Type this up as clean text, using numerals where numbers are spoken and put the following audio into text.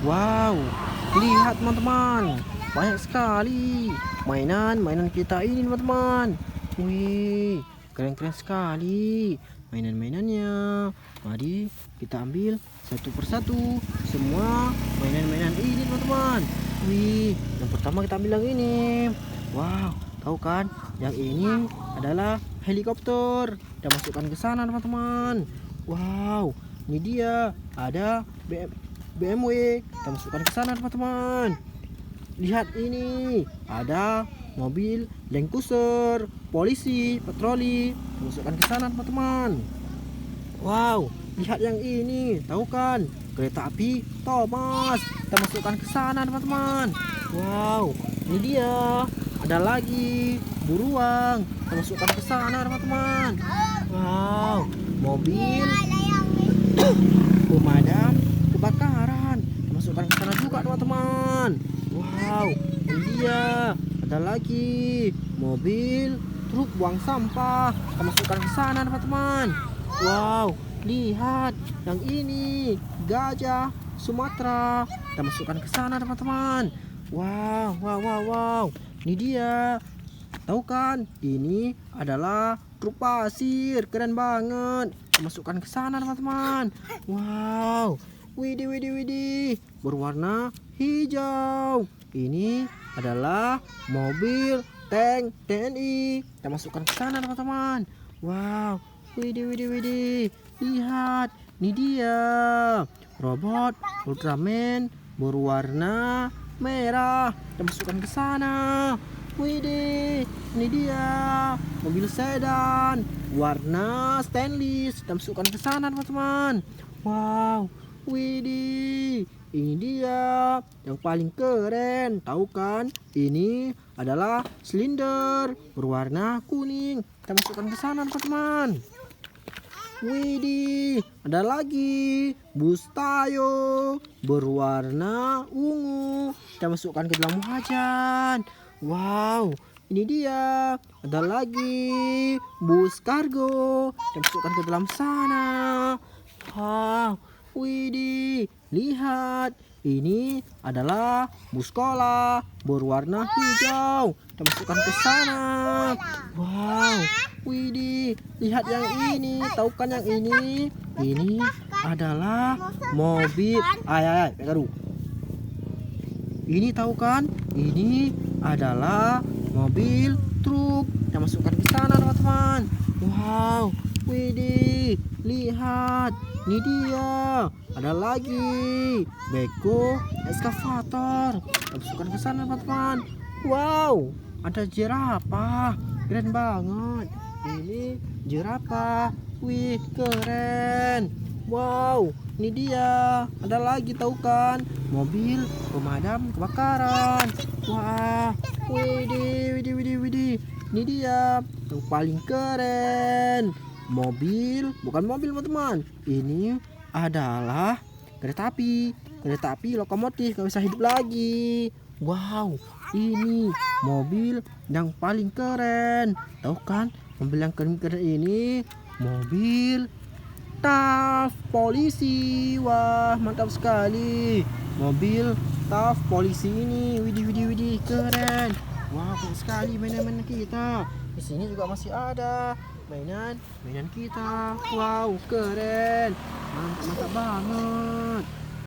Wow, lihat teman-teman, banyak sekali mainan-mainan kita ini teman-teman. Wih, keren-keren sekali mainan-mainannya. Mari kita ambil satu persatu semua mainan-mainan ini teman-teman. Wih, yang pertama kita ambil yang ini. Wow, tahu kan? Yang ini adalah helikopter. Kita masukkan ke sana teman-teman. Wow, ini dia ada BMW. Kita masukkan ke sana teman-teman. Lihat ini, ada mobil Land Cruiser, polisi, patroli. Kita masukkan ke sana teman-teman. Wow, lihat yang ini, tahu kan? Kereta api Thomas. Kita masukkan ke sana teman-teman. Wow, ini dia. Ada lagi buruang. Kita masukkan ke sana teman-teman. Wow, mobil pemadam kebakaran. Kita masukkan ke sana juga teman-teman. Wow, ini dia. Ada lagi mobil truk buang sampah. Kita masukkan ke sana teman-teman. Wow, lihat yang ini gajah Sumatera. Kita masukkan ke sana teman-teman. Wow, wow, wow, wow. Ini dia. Tahu kan? Ini adalah truk pasir. Keren banget. Kita masukkan ke sana teman-teman. Wow. Widih, widih, widih. Berwarna hijau. Ini adalah mobil tank TNI. Kita masukkan ke sana teman-teman. Wow. Widih, widih, widih. Lihat. Ini dia. Robot Ultraman berwarna merah. Kita masukkan ke sana. Widih, ini dia mobil sedan warna stainless. Kita masukkan ke sana teman-teman. Wow, widih, ini dia yang paling keren. Tahu kan? Ini adalah silinder berwarna kuning. Kita masukkan ke sana teman-teman. Widih, ada lagi bus Tayo berwarna ungu. Kita masukkan ke dalam wajan. Wow, ini dia. Ada lagi bus kargo. Kita masukkan ke dalam sana. Wow, widih, lihat. Ini adalah bus sekolah berwarna hijau. Kita masukkan ke sana. Wow, widih, lihat yang ini. Tahu kan yang ini? Ini adalah mobil. Ay, pegang. Ini tahu kan? Ini adalah mobil truk. Kita masukkan ke sana teman-teman. Wow, widih, lihat. Ini dia. Ada lagi beko eskavator. Kita masukkan ke sana teman-teman. Wow, ada jerapah. Keren banget. Ini jerapah. Wih, keren. Wow, ini dia. Ada lagi tahu kan? Mobil pemadam kebakaran. Wah, widih, widih, widih, widih. Ini dia yang paling keren. Mobil, bukan mobil teman-teman. Ini adalah kereta api. Kereta api lokomotif, nggak bisa hidup lagi. Wow, ini mobil yang paling keren. Tahu kan? Mobil yang keren-keren ini mobil staf polisi. Wah, mantap sekali. Mobil staf polisi ini. Widih, widih, widih, keren. Wah, keren sekali mainan-mainan kita. Di sini juga masih ada mainan kita. Wow, keren. Mantap, mantap banget.